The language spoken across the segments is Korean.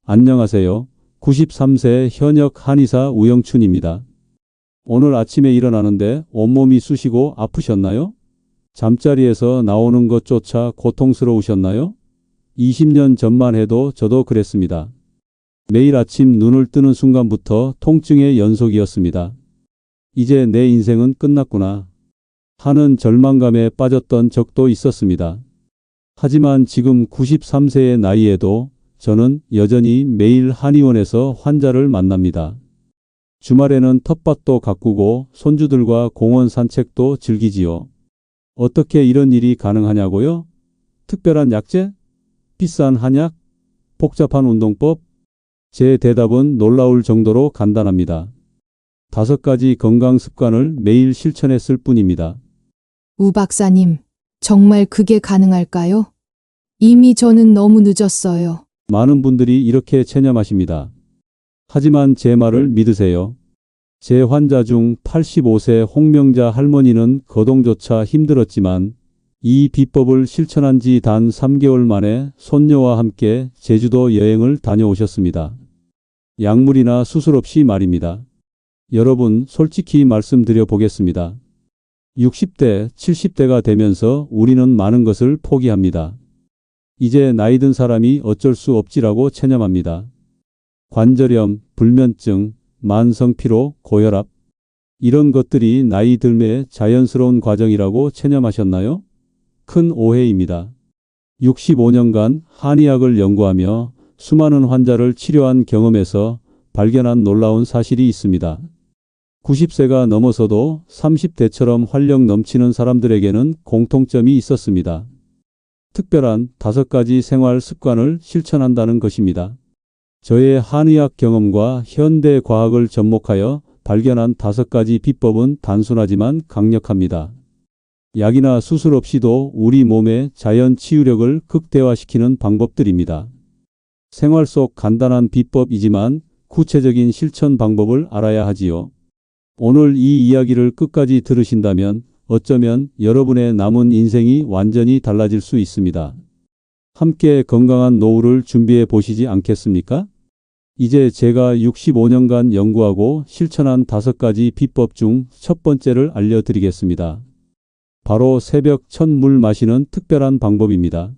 안녕하세요. 93세 현역 한의사 우영춘입니다. 오늘 아침에 일어나는데 온몸이 쑤시고 아프셨나요? 잠자리에서 나오는 것조차 고통스러우셨나요? 20년 전만 해도 저도 그랬습니다. 매일 아침 눈을 뜨는 순간부터 통증의 연속이었습니다. 이제 내 인생은 끝났구나 하는 절망감에 빠졌던 적도 있었습니다. 하지만 지금 93세의 나이에도 저는 여전히 매일 한의원에서 환자를 만납니다. 주말에는 텃밭도 가꾸고 손주들과 공원 산책도 즐기지요. 어떻게 이런 일이 가능하냐고요? 특별한 약재? 비싼 한약? 복잡한 운동법? 제 대답은 놀라울 정도로 간단합니다. 5가지 건강 습관을 매일 실천했을 뿐입니다. 우 박사님, 정말 그게 가능할까요? 이미 저는 너무 늦었어요. 많은 분들이 이렇게 체념하십니다. 하지만 제 말을 믿으세요. 제 환자 중 85세 홍명자 할머니는 거동조차 힘들었지만 이 비법을 실천한 지 단 3개월 만에 손녀와 함께 제주도 여행을 다녀오셨습니다. 약물이나 수술 없이 말입니다. 여러분, 솔직히 말씀드려 보겠습니다. 60대, 70대가 되면서 우리는 많은 것을 포기합니다. 이제 나이 든 사람이 어쩔 수 없지라고 체념합니다. 관절염, 불면증, 만성피로, 고혈압 이런 것들이 나이 들매의 자연스러운 과정이라고 체념하셨나요? 큰 오해입니다. 65년간 한의학을 연구하며 수많은 환자를 치료한 경험에서 발견한 놀라운 사실이 있습니다. 90세가 넘어서도 30대처럼 활력 넘치는 사람들에게는 공통점이 있었습니다. 특별한 5가지 생활 습관을 실천한다는 것입니다. 저의 한의학 경험과 현대 과학을 접목하여 발견한 5가지 비법은 단순하지만 강력합니다. 약이나 수술 없이도 우리 몸의 자연 치유력을 극대화시키는 방법들입니다. 생활 속 간단한 비법이지만 구체적인 실천 방법을 알아야 하지요. 오늘 이 이야기를 끝까지 들으신다면 어쩌면 여러분의 남은 인생이 완전히 달라질 수 있습니다. 함께 건강한 노후를 준비해 보시지 않겠습니까? 이제 제가 65년간 연구하고 실천한 5가지 비법 중 첫 번째를 알려드리겠습니다. 바로 새벽 첫 물 마시는 특별한 방법입니다.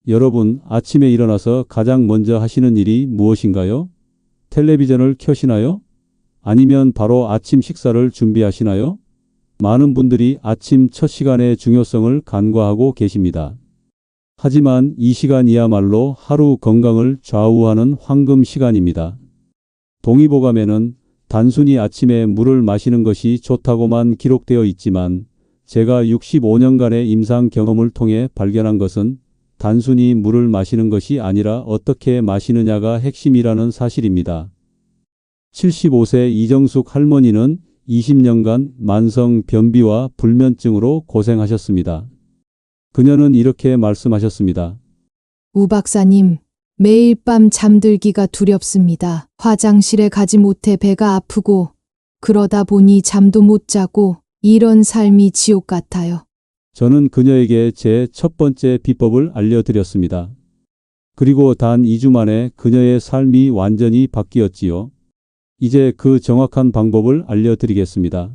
여러분, 아침에 일어나서 가장 먼저 하시는 일이 무엇인가요? 텔레비전을 켜시나요? 아니면 바로 아침 식사를 준비하시나요? 많은 분들이 아침 첫 시간의 중요성을 간과하고 계십니다. 하지만 이 시간이야말로 하루 건강을 좌우하는 황금 시간입니다. 동의보감에는 단순히 아침에 물을 마시는 것이 좋다고만 기록되어 있지만 제가 65년간의 임상 경험을 통해 발견한 것은 단순히 물을 마시는 것이 아니라 어떻게 마시느냐가 핵심이라는 사실입니다. 75세 이정숙 할머니는 20년간 만성 변비와 불면증으로 고생하셨습니다. 그녀는 이렇게 말씀하셨습니다. 우 박사님, 매일 밤 잠들기가 두렵습니다. 화장실에 가지 못해 배가 아프고, 그러다 보니 잠도 못 자고, 이런 삶이 지옥 같아요. 저는 그녀에게 제 첫 번째 비법을 알려드렸습니다. 그리고 단 2주 만에 그녀의 삶이 완전히 바뀌었지요. 이제 그 정확한 방법을 알려드리겠습니다.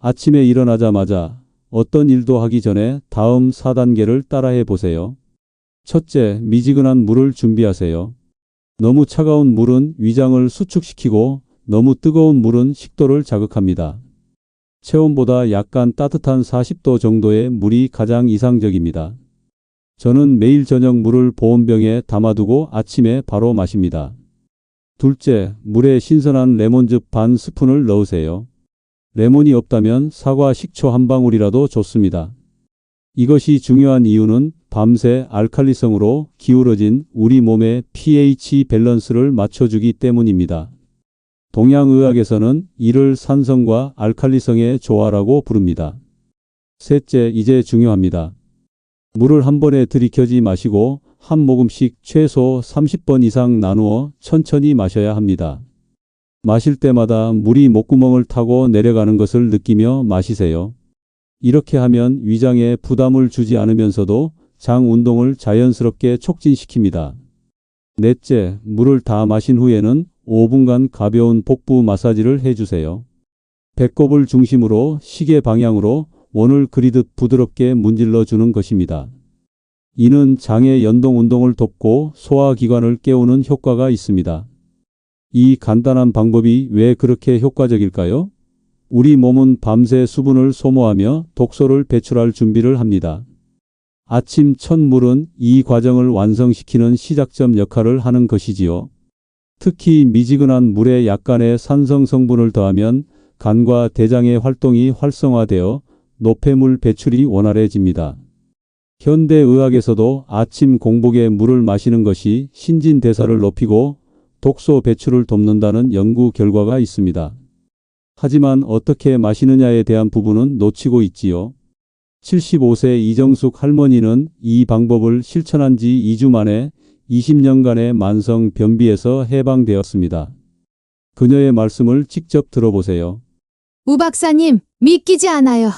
아침에 일어나자마자 어떤 일도 하기 전에 다음 4단계를 따라해 보세요. 첫째, 미지근한 물을 준비하세요. 너무 차가운 물은 위장을 수축시키고 너무 뜨거운 물은 식도를 자극합니다. 체온보다 약간 따뜻한 40도 정도의 물이 가장 이상적입니다. 저는 매일 저녁 물을 보온병에 담아두고 아침에 바로 마십니다. 둘째, 물에 신선한 레몬즙 반 스푼을 넣으세요. 레몬이 없다면 사과 식초 한 방울이라도 좋습니다. 이것이 중요한 이유는 밤새 알칼리성으로 기울어진 우리 몸의 pH 밸런스를 맞춰주기 때문입니다. 동양의학에서는 이를 산성과 알칼리성의 조화라고 부릅니다. 셋째, 이제 중요합니다. 물을 한 번에 들이켜지 마시고 한 모금씩 최소 30번 이상 나누어 천천히 마셔야 합니다. 마실 때마다 물이 목구멍을 타고 내려가는 것을 느끼며 마시세요. 이렇게 하면 위장에 부담을 주지 않으면서도 장 운동을 자연스럽게 촉진시킵니다. 넷째, 물을 다 마신 후에는 5분간 가벼운 복부 마사지를 해주세요. 배꼽을 중심으로 시계 방향으로 원을 그리듯 부드럽게 문질러 주는 것입니다. 이는 장의 연동 운동을 돕고 소화기관을 깨우는 효과가 있습니다. 이 간단한 방법이 왜 그렇게 효과적일까요? 우리 몸은 밤새 수분을 소모하며 독소를 배출할 준비를 합니다. 아침 첫 물은 이 과정을 완성시키는 시작점 역할을 하는 것이지요. 특히 미지근한 물에 약간의 산성 성분을 더하면 간과 대장의 활동이 활성화되어 노폐물 배출이 원활해집니다. 현대의학에서도 아침 공복에 물을 마시는 것이 신진대사를 높이고 독소 배출을 돕는다는 연구 결과가 있습니다. 하지만 어떻게 마시느냐에 대한 부분은 놓치고 있지요. 75세 이정숙 할머니는 이 방법을 실천한 지 2주 만에 20년간의 만성 변비에서 해방되었습니다. 그녀의 말씀을 직접 들어보세요. 우 박사님, 믿기지 않아요.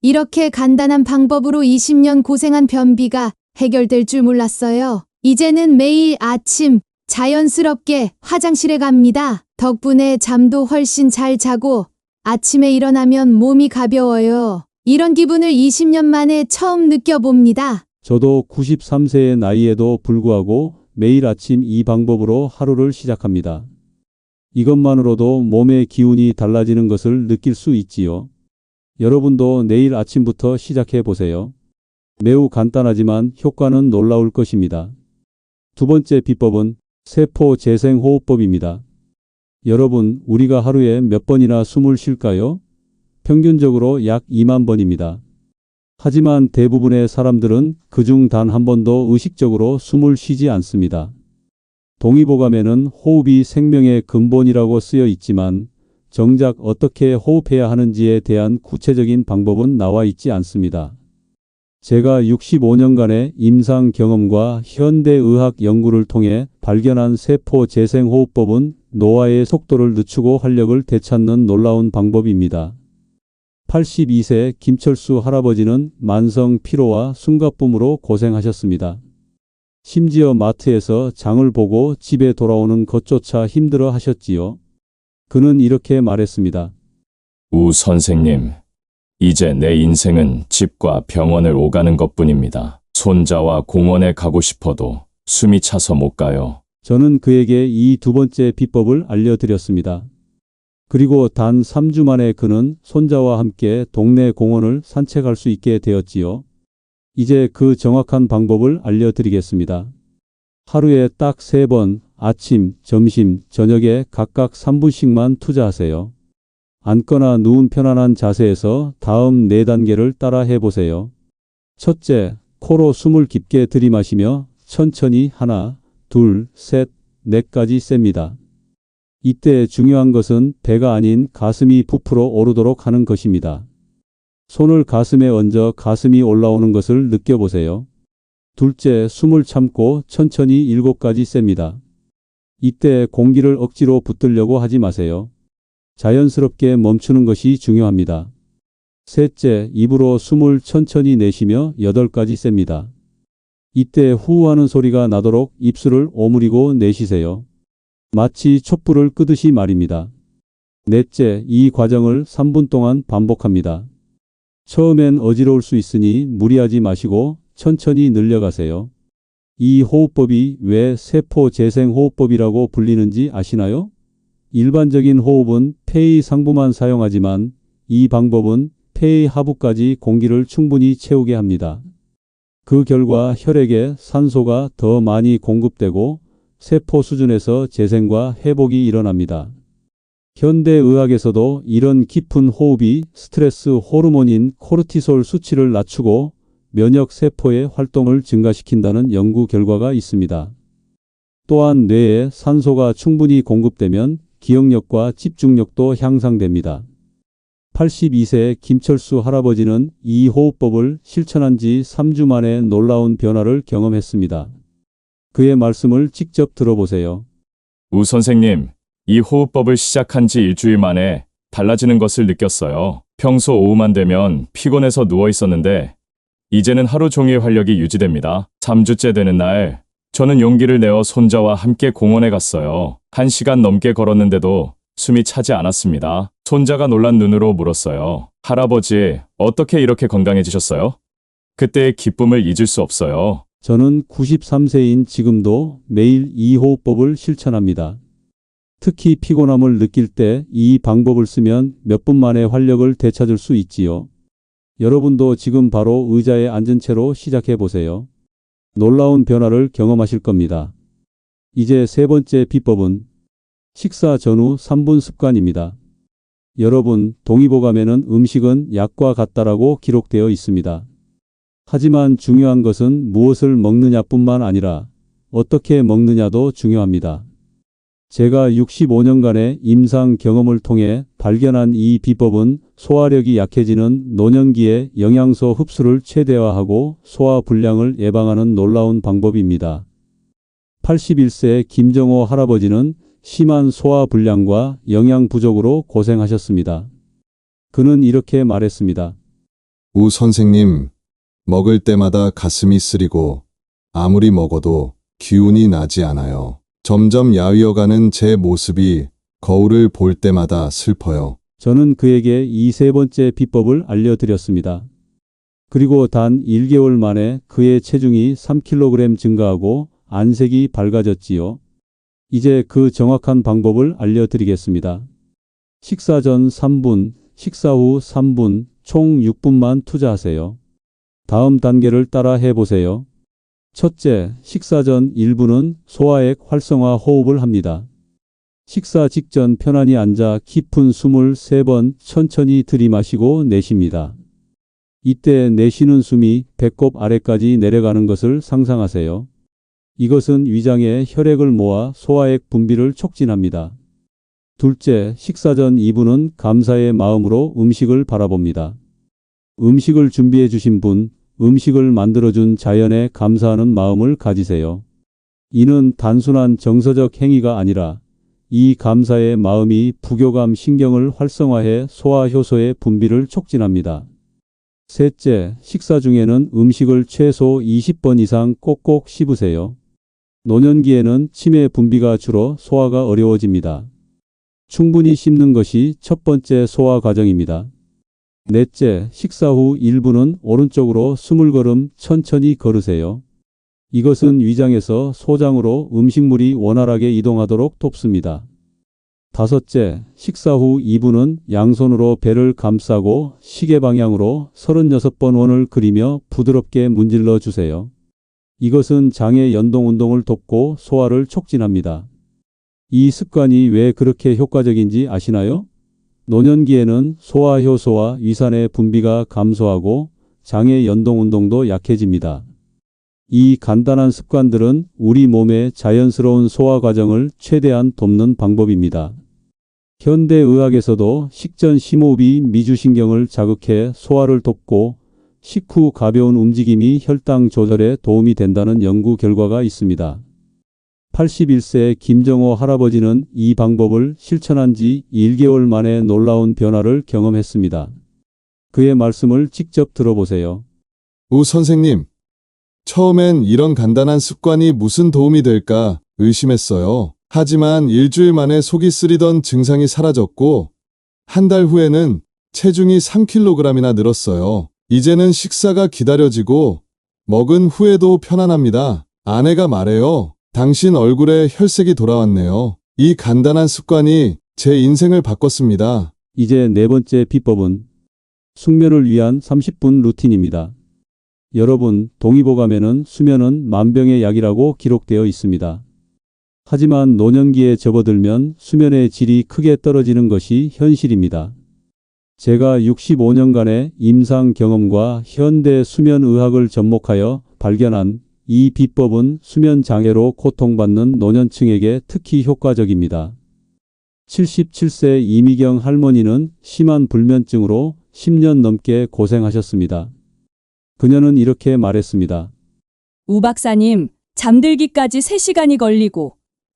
이렇게 간단한 방법으로 20년 고생한 변비가 해결될 줄 몰랐어요. 이제는 매일 아침 자연스럽게 화장실에 갑니다. 덕분에 잠도 훨씬 잘 자고 아침에 일어나면 몸이 가벼워요. 이런 기분을 20년 만에 처음 느껴봅니다. 저도 93세의 나이에도 불구하고 매일 아침 이 방법으로 하루를 시작합니다. 이것만으로도 몸의 기운이 달라지는 것을 느낄 수 있지요. 여러분도 내일 아침부터 시작해 보세요. 매우 간단하지만 효과는 놀라울 것입니다. 두 번째 비법은 세포 재생 호흡법입니다. 여러분, 우리가 하루에 몇 번이나 숨을 쉴까요? 평균적으로 약 2만 번입니다. 하지만 대부분의 사람들은 그중 단 한 번도 의식적으로 숨을 쉬지 않습니다. 동의보감에는 호흡이 생명의 근본이라고 쓰여 있지만 정작 어떻게 호흡해야 하는지에 대한 구체적인 방법은 나와 있지 않습니다. 제가 65년간의 임상 경험과 현대의학 연구를 통해 발견한 세포 재생 호흡법은 노화의 속도를 늦추고 활력을 되찾는 놀라운 방법입니다. 82세 김철수 할아버지는 만성 피로와 숨가쁨으로 고생하셨습니다. 심지어 마트에서 장을 보고 집에 돌아오는 것조차 힘들어 하셨지요. 그는 이렇게 말했습니다. 우 선생님, 이제 내 인생은 집과 병원을 오가는 것뿐입니다. 손자와 공원에 가고 싶어도 숨이 차서 못 가요. 저는 그에게 이 두 번째 비법을 알려드렸습니다. 그리고 단 3주 만에 그는 손자와 함께 동네 공원을 산책할 수 있게 되었지요. 이제 그 정확한 방법을 알려드리겠습니다. 하루에 딱 3번, 아침, 점심, 저녁에 각각 3분씩만 투자하세요. 앉거나 누운 편안한 자세에서 다음 4단계를 따라 해보세요. 첫째, 코로 숨을 깊게 들이마시며 천천히 하나, 둘, 셋, 넷까지 셉니다. 이때 중요한 것은 배가 아닌 가슴이 부풀어 오르도록 하는 것입니다. 손을 가슴에 얹어 가슴이 올라오는 것을 느껴보세요. 둘째, 숨을 참고 천천히 7가지 셉니다. 이때 공기를 억지로 붙들려고 하지 마세요. 자연스럽게 멈추는 것이 중요합니다. 셋째, 입으로 숨을 천천히 내쉬며 8가지 셉니다. 이때 후하는 소리가 나도록 입술을 오므리고 내쉬세요. 마치 촛불을 끄듯이 말입니다. 넷째, 이 과정을 3분 동안 반복합니다. 처음엔 어지러울 수 있으니 무리하지 마시고 천천히 늘려가세요. 이 호흡법이 왜 세포 재생 호흡법이라고 불리는지 아시나요? 일반적인 호흡은 폐의 상부만 사용하지만 이 방법은 폐의 하부까지 공기를 충분히 채우게 합니다. 그 결과 혈액에 산소가 더 많이 공급되고 세포 수준에서 재생과 회복이 일어납니다. 현대의학에서도 이런 깊은 호흡이 스트레스 호르몬인 코르티솔 수치를 낮추고 면역 세포의 활동을 증가시킨다는 연구 결과가 있습니다. 또한 뇌에 산소가 충분히 공급되면 기억력과 집중력도 향상됩니다. 82세 김철수 할아버지는 이 호흡법을 실천한 지 3주 만에 놀라운 변화를 경험했습니다. 그의 말씀을 직접 들어보세요. 우 선생님, 이 호흡법을 시작한 지 일주일 만에 달라지는 것을 느꼈어요. 평소 오후만 되면 피곤해서 누워 있었는데 이제는 하루 종일 활력이 유지됩니다. 3주째 되는 날 저는 용기를 내어 손자와 함께 공원에 갔어요. 1시간 넘게 걸었는데도 숨이 차지 않았습니다. 손자가 놀란 눈으로 물었어요. 할아버지, 어떻게 이렇게 건강해지셨어요? 그때의 기쁨을 잊을 수 없어요. 저는 93세인 지금도 매일 이 호흡법을 실천합니다. 특히 피곤함을 느낄 때 이 방법을 쓰면 몇 분 만에 활력을 되찾을 수 있지요. 여러분도 지금 바로 의자에 앉은 채로 시작해 보세요. 놀라운 변화를 경험하실 겁니다. 이제 세 번째 비법은 식사 전후 3분 습관입니다. 여러분, 동의보감에는 음식은 약과 같다라고 기록되어 있습니다. 하지만 중요한 것은 무엇을 먹느냐뿐만 아니라 어떻게 먹느냐도 중요합니다. 제가 65년간의 임상 경험을 통해 발견한 이 비법은 소화력이 약해지는 노년기에 영양소 흡수를 최대화하고 소화 불량을 예방하는 놀라운 방법입니다. 81세 김정호 할아버지는 심한 소화 불량과 영양 부족으로 고생하셨습니다. 그는 이렇게 말했습니다. 우 선생님, 먹을 때마다 가슴이 쓰리고 아무리 먹어도 기운이 나지 않아요. 점점 야위어가는 제 모습이 거울을 볼 때마다 슬퍼요. 저는 그에게 이 세 번째 비법을 알려드렸습니다. 그리고 단 1개월 만에 그의 체중이 3kg 증가하고 안색이 밝아졌지요. 이제 그 정확한 방법을 알려드리겠습니다. 식사 전 3분, 식사 후 3분, 총 6분만 투자하세요. 다음 단계를 따라 해보세요. 첫째, 식사 전 1분은 소화액 활성화 호흡을 합니다. 식사 직전 편안히 앉아 깊은 숨을 3번 천천히 들이마시고 내쉽니다. 이때 내쉬는 숨이 배꼽 아래까지 내려가는 것을 상상하세요. 이것은 위장에 혈액을 모아 소화액 분비를 촉진합니다. 둘째, 식사 전 2분은 감사의 마음으로 음식을 바라봅니다. 음식을 준비해 주신 분, 음식을 만들어준 자연에 감사하는 마음을 가지세요. 이는 단순한 정서적 행위가 아니라 이 감사의 마음이 부교감 신경을 활성화해 소화효소의 분비를 촉진합니다. 셋째, 식사 중에는 음식을 최소 20번 이상 꼭꼭 씹으세요. 노년기에는 침의 분비가 줄어 소화가 어려워집니다. 충분히 씹는 것이 첫 번째 소화 과정입니다. 넷째, 식사 후 1분은 오른쪽으로 스물걸음 천천히 걸으세요. 이것은 위장에서 소장으로 음식물이 원활하게 이동하도록 돕습니다. 다섯째, 식사 후 2분은 양손으로 배를 감싸고 시계 방향으로 36번 원을 그리며 부드럽게 문질러 주세요. 이것은 장의 연동 운동을 돕고 소화를 촉진합니다. 이 습관이 왜 그렇게 효과적인지 아시나요? 노년기에는 소화효소와 위산의 분비가 감소하고 장의 연동 운동도 약해집니다. 이 간단한 습관들은 우리 몸의 자연스러운 소화 과정을 최대한 돕는 방법입니다. 현대의학에서도 식전 심호흡이 미주신경을 자극해 소화를 돕고 식후 가벼운 움직임이 혈당 조절에 도움이 된다는 연구 결과가 있습니다. 81세 김정호 할아버지는 이 방법을 실천한 지 1개월 만에 놀라운 변화를 경험했습니다. 그의 말씀을 직접 들어보세요. 우 선생님, 처음엔 이런 간단한 습관이 무슨 도움이 될까 의심했어요. 하지만 일주일 만에 속이 쓰리던 증상이 사라졌고, 한 달 후에는 체중이 3kg이나 늘었어요. 이제는 식사가 기다려지고, 먹은 후에도 편안합니다. 아내가 말해요. 당신 얼굴에 혈색이 돌아왔네요. 이 간단한 습관이 제 인생을 바꿨습니다. 이제 네 번째 비법은 숙면을 위한 30분 루틴입니다. 여러분, 동의보감에는 수면은 만병의 약이라고 기록되어 있습니다. 하지만 노년기에 접어들면 수면의 질이 크게 떨어지는 것이 현실입니다. 제가 65년간의 임상 경험과 현대 수면의학을 접목하여 발견한 이 비법은 수면 장애로 고통받는 노년층에게 특히 효과적입니다. 77세 이미경 할머니는 심한 불면증으로 10년 넘게 고생하셨습니다. 그녀는 이렇게 말했습니다. 우 박사님, 잠들기까지 3시간이 걸리고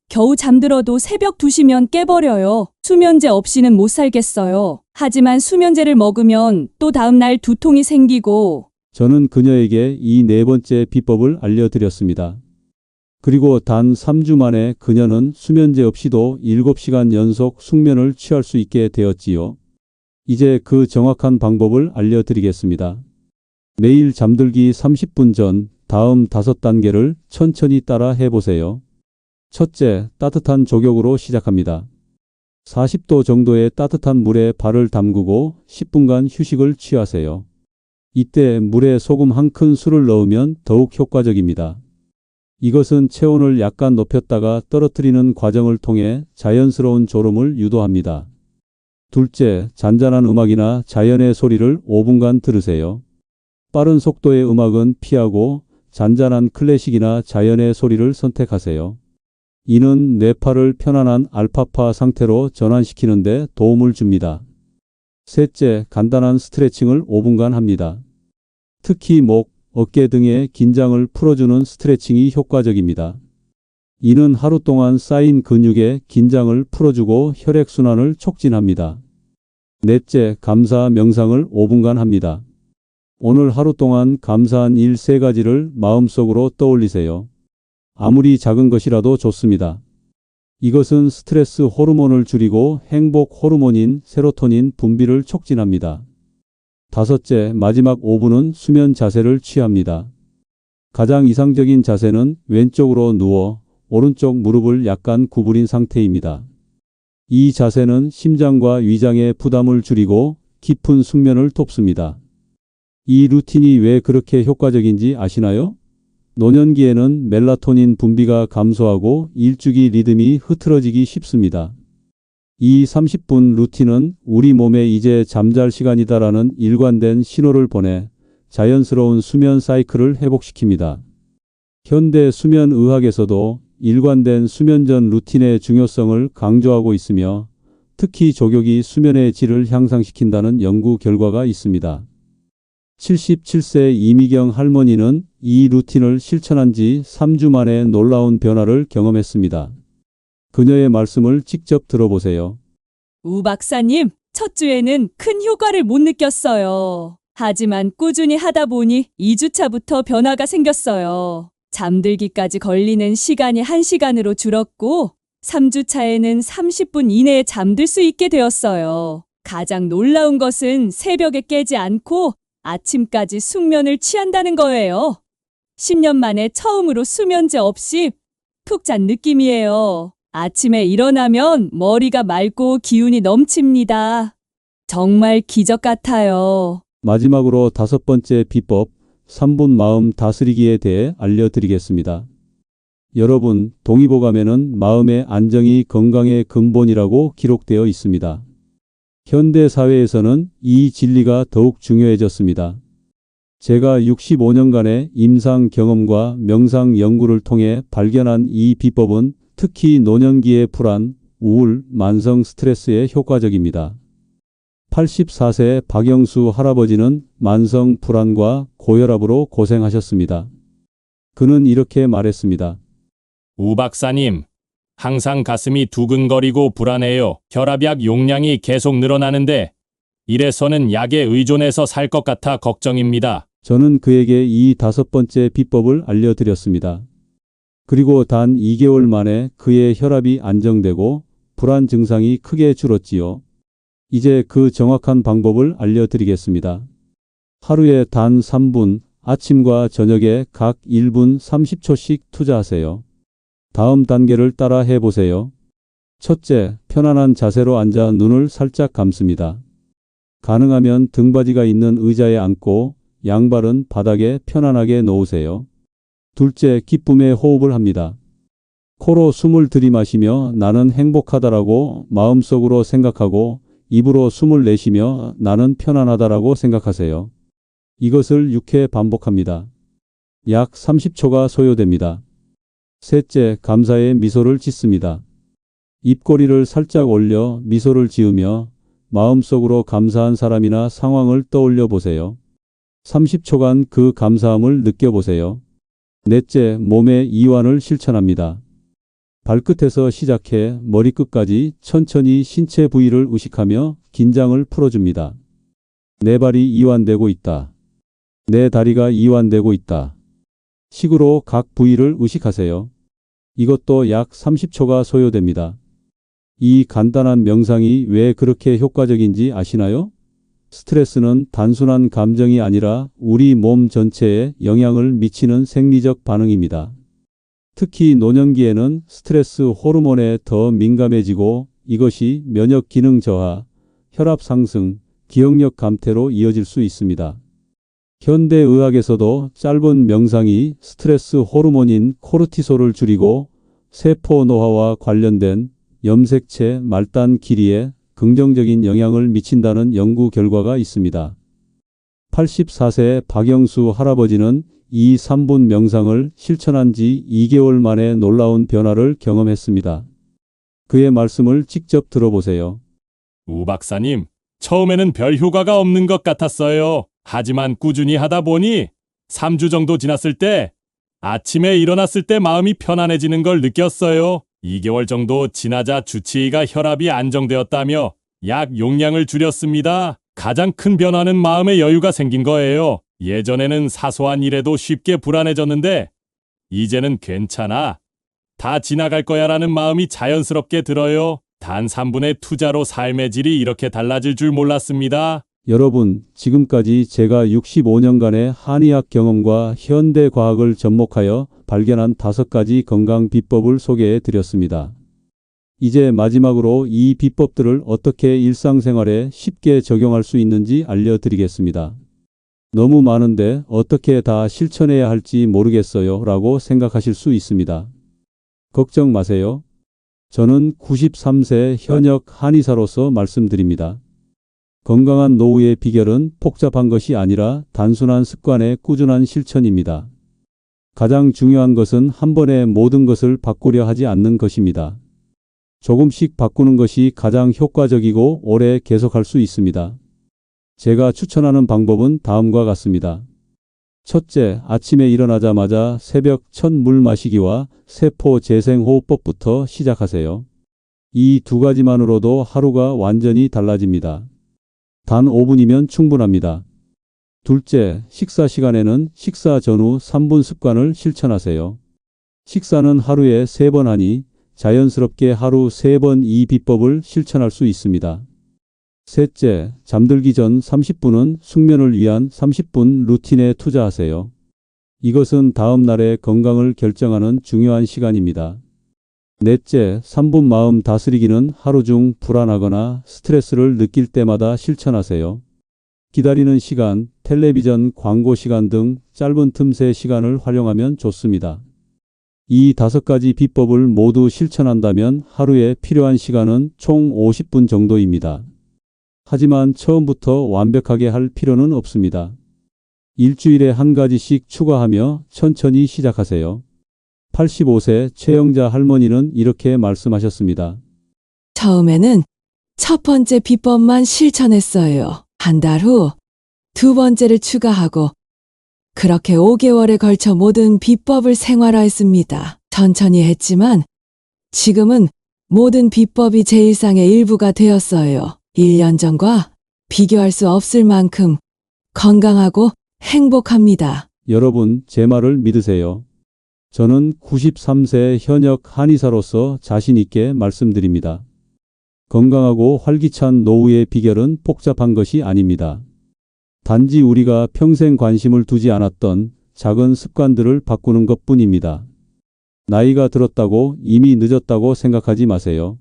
겨우 잠들어도 새벽 2시면 깨버려요. 수면제 없이는 못 살겠어요. 하지만 수면제를 먹으면 또 다음날 두통이 생기고 저는 그녀에게 이 네 번째 비법을 알려드렸습니다. 그리고 단 3주 만에 그녀는 수면제 없이도 7시간 연속 숙면을 취할 수 있게 되었지요. 이제 그 정확한 방법을 알려드리겠습니다. 매일 잠들기 30분 전 다음 5단계를 천천히 따라 해보세요. 첫째, 따뜻한 족욕으로 시작합니다. 40도 정도의 따뜻한 물에 발을 담그고 10분간 휴식을 취하세요. 이때 물에 소금 1큰술을 넣으면 더욱 효과적입니다. 이것은 체온을 약간 높였다가 떨어뜨리는 과정을 통해 자연스러운 졸음을 유도합니다. 둘째, 잔잔한 음악이나 자연의 소리를 5분간 들으세요. 빠른 속도의 음악은 피하고 잔잔한 클래식이나 자연의 소리를 선택하세요. 이는 뇌파를 편안한 알파파 상태로 전환시키는 데 도움을 줍니다. 셋째, 간단한 스트레칭을 5분간 합니다. 특히 목, 어깨 등의 긴장을 풀어주는 스트레칭이 효과적입니다. 이는 하루 동안 쌓인 근육의 긴장을 풀어주고 혈액순환을 촉진합니다. 넷째, 감사 명상을 5분간 합니다. 오늘 하루 동안 감사한 일 3가지를 마음속으로 떠올리세요. 아무리 작은 것이라도 좋습니다. 이것은 스트레스 호르몬을 줄이고 행복 호르몬인 세로토닌 분비를 촉진합니다. 다섯째, 마지막 5분은 수면 자세를 취합니다. 가장 이상적인 자세는 왼쪽으로 누워 오른쪽 무릎을 약간 구부린 상태입니다. 이 자세는 심장과 위장의 부담을 줄이고 깊은 숙면을 돕습니다. 이 루틴이 왜 그렇게 효과적인지 아시나요? 노년기에는 멜라토닌 분비가 감소하고 일주기 리듬이 흐트러지기 쉽습니다. 이 30분 루틴은 우리 몸에 이제 잠잘 시간이다라는 일관된 신호를 보내 자연스러운 수면 사이클을 회복시킵니다. 현대 수면 의학에서도 일관된 수면 전 루틴의 중요성을 강조하고 있으며 특히 족욕이 수면의 질을 향상시킨다는 연구 결과가 있습니다. 77세 이미경 할머니는 이 루틴을 실천한 지 3주 만에 놀라운 변화를 경험했습니다. 그녀의 말씀을 직접 들어보세요. 우 박사님, 첫 주에는 큰 효과를 못 느꼈어요. 하지만 꾸준히 하다 보니 2주차부터 변화가 생겼어요. 잠들기까지 걸리는 시간이 1시간으로 줄었고 3주차에는 30분 이내에 잠들 수 있게 되었어요. 가장 놀라운 것은 새벽에 깨지 않고 아침까지 숙면을 취한다는 거예요. 10년 만에 처음으로 수면제 없이 푹 잔 느낌이에요. 아침에 일어나면 머리가 맑고 기운이 넘칩니다. 정말 기적 같아요. 마지막으로 5번째 비법, 3분 마음 다스리기에 대해 알려드리겠습니다. 여러분, 동의보감에는 마음의 안정이 건강의 근본이라고 기록되어 있습니다. 현대 사회에서는 이 진리가 더욱 중요해졌습니다. 제가 65년간의 임상 경험과 명상 연구를 통해 발견한 이 비법은 특히 노년기의 불안, 우울, 만성 스트레스에 효과적입니다. 84세 박영수 할아버지는 만성 불안과 고혈압으로 고생하셨습니다. 그는 이렇게 말했습니다. 우 박사님, 항상 가슴이 두근거리고 불안해요. 혈압약 용량이 계속 늘어나는데 이래서는 약에 의존해서 살 것 같아 걱정입니다. 저는 그에게 이 5번째 비법을 알려드렸습니다. 그리고 단 2개월 만에 그의 혈압이 안정되고 불안 증상이 크게 줄었지요. 이제 그 정확한 방법을 알려드리겠습니다. 하루에 단 3분, 아침과 저녁에 각 1분 30초씩 투자하세요. 다음 단계를 따라 해보세요. 첫째, 편안한 자세로 앉아 눈을 살짝 감습니다. 가능하면 등받이가 있는 의자에 앉고 양발은 바닥에 편안하게 놓으세요. 둘째, 기쁨의 호흡을 합니다. 코로 숨을 들이마시며 나는 행복하다라고 마음속으로 생각하고 입으로 숨을 내쉬며 나는 편안하다라고 생각하세요. 이것을 6회 반복합니다. 약 30초가 소요됩니다. 셋째, 감사의 미소를 짓습니다. 입꼬리를 살짝 올려 미소를 지으며 마음속으로 감사한 사람이나 상황을 떠올려 보세요. 30초간 그 감사함을 느껴보세요. 넷째, 몸의 이완을 실천합니다. 발끝에서 시작해 머리끝까지 천천히 신체 부위를 의식하며 긴장을 풀어줍니다. 내 발이 이완되고 있다. 내 다리가 이완되고 있다. 식으로 각 부위를 의식하세요. 이것도 약 30초가 소요됩니다. 이 간단한 명상이 왜 그렇게 효과적인지 아시나요? 스트레스는 단순한 감정이 아니라 우리 몸 전체에 영향을 미치는 생리적 반응입니다. 특히 노년기에는 스트레스 호르몬에 더 민감해지고 이것이 면역 기능 저하, 혈압 상승, 기억력 감퇴로 이어질 수 있습니다. 현대의학에서도 짧은 명상이 스트레스 호르몬인 코르티솔을 줄이고 세포 노화와 관련된 염색체 말단 길이에 긍정적인 영향을 미친다는 연구 결과가 있습니다. 84세 박영수 할아버지는 이 3분 명상을 실천한 지 2개월 만에 놀라운 변화를 경험했습니다. 그의 말씀을 직접 들어보세요. 우 박사님, 처음에는 별 효과가 없는 것 같았어요. 하지만 꾸준히 하다 보니 3주 정도 지났을 때 아침에 일어났을 때 마음이 편안해지는 걸 느꼈어요. 2개월 정도 지나자 주치의가 혈압이 안정되었다며 약 용량을 줄였습니다. 가장 큰 변화는 마음의 여유가 생긴 거예요. 예전에는 사소한 일에도 쉽게 불안해졌는데 이제는 괜찮아. 다 지나갈 거야라는 마음이 자연스럽게 들어요. 단 3분의 투자로 삶의 질이 이렇게 달라질 줄 몰랐습니다. 여러분, 지금까지 제가 65년간의 한의학 경험과 현대 과학을 접목하여 발견한 5가지 건강 비법을 소개해 드렸습니다. 이제 마지막으로 이 비법들을 어떻게 일상생활에 쉽게 적용할 수 있는지 알려드리겠습니다. 너무 많은데 어떻게 다 실천해야 할지 모르겠어요 라고 생각하실 수 있습니다. 걱정 마세요. 저는 93세 현역 한의사로서 말씀드립니다. 건강한 노후의 비결은 복잡한 것이 아니라 단순한 습관의 꾸준한 실천입니다. 가장 중요한 것은 한 번에 모든 것을 바꾸려 하지 않는 것입니다. 조금씩 바꾸는 것이 가장 효과적이고 오래 계속할 수 있습니다. 제가 추천하는 방법은 다음과 같습니다. 첫째, 아침에 일어나자마자 새벽 첫 물 마시기와 세포 재생호흡법부터 시작하세요. 이 2가지만으로도 하루가 완전히 달라집니다. 단 5분이면 충분합니다. 둘째, 식사 시간에는 식사 전후 3분 습관을 실천하세요. 식사는 하루에 3번 하니 자연스럽게 하루 3번 이 비법을 실천할 수 있습니다. 셋째, 잠들기 전 30분은 숙면을 위한 30분 루틴에 투자하세요. 이것은 다음 날의 건강을 결정하는 중요한 시간입니다. 넷째, 3분 마음 다스리기는 하루 중 불안하거나 스트레스를 느낄 때마다 실천하세요. 기다리는 시간, 텔레비전 광고 시간 등 짧은 틈새 시간을 활용하면 좋습니다. 이 5가지 비법을 모두 실천한다면 하루에 필요한 시간은 총 50분 정도입니다. 하지만 처음부터 완벽하게 할 필요는 없습니다. 일주일에 한 가지씩 추가하며 천천히 시작하세요. 85세 최영자 할머니는 이렇게 말씀하셨습니다. 처음에는 첫 번째 비법만 실천했어요. 한 달 후 두 번째를 추가하고 그렇게 5개월에 걸쳐 모든 비법을 생활화했습니다. 천천히 했지만 지금은 모든 비법이 제 일상의 일부가 되었어요. 1년 전과 비교할 수 없을 만큼 건강하고 행복합니다. 여러분, 제 말을 믿으세요. 저는 93세 현역 한의사로서 자신 있게 말씀드립니다. 건강하고 활기찬 노후의 비결은 복잡한 것이 아닙니다. 단지 우리가 평생 관심을 두지 않았던 작은 습관들을 바꾸는 것뿐입니다. 나이가 들었다고 이미 늦었다고 생각하지 마세요.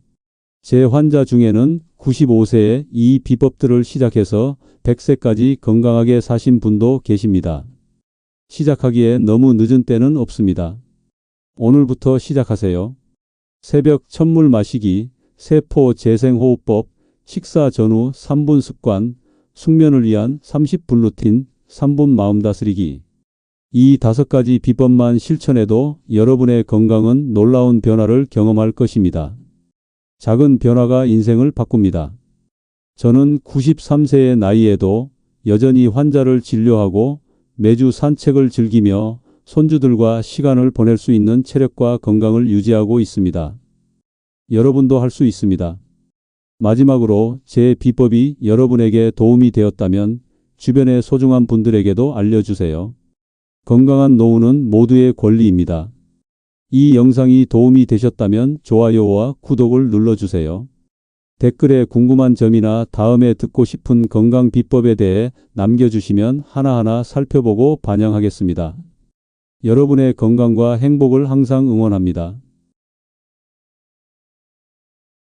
제 환자 중에는 95세에 이 비법들을 시작해서 100세까지 건강하게 사신 분도 계십니다. 시작하기에 너무 늦은 때는 없습니다. 오늘부터 시작하세요. 새벽 첫물 마시기, 세포 재생호흡법, 식사 전후 3분 습관, 숙면을 위한 30분 루틴, 3분 마음 다스리기. 이 5가지 비법만 실천해도 여러분의 건강은 놀라운 변화를 경험할 것입니다. 작은 변화가 인생을 바꿉니다. 저는 93세의 나이에도 여전히 환자를 진료하고 매주 산책을 즐기며 손주들과 시간을 보낼 수 있는 체력과 건강을 유지하고 있습니다. 여러분도 할 수 있습니다. 마지막으로 제 비법이 여러분에게 도움이 되었다면 주변의 소중한 분들에게도 알려주세요. 건강한 노후는 모두의 권리입니다. 이 영상이 도움이 되셨다면 좋아요와 구독을 눌러주세요. 댓글에 궁금한 점이나 다음에 듣고 싶은 건강 비법에 대해 남겨주시면 하나하나 살펴보고 반영하겠습니다. 여러분의 건강과 행복을 항상 응원합니다.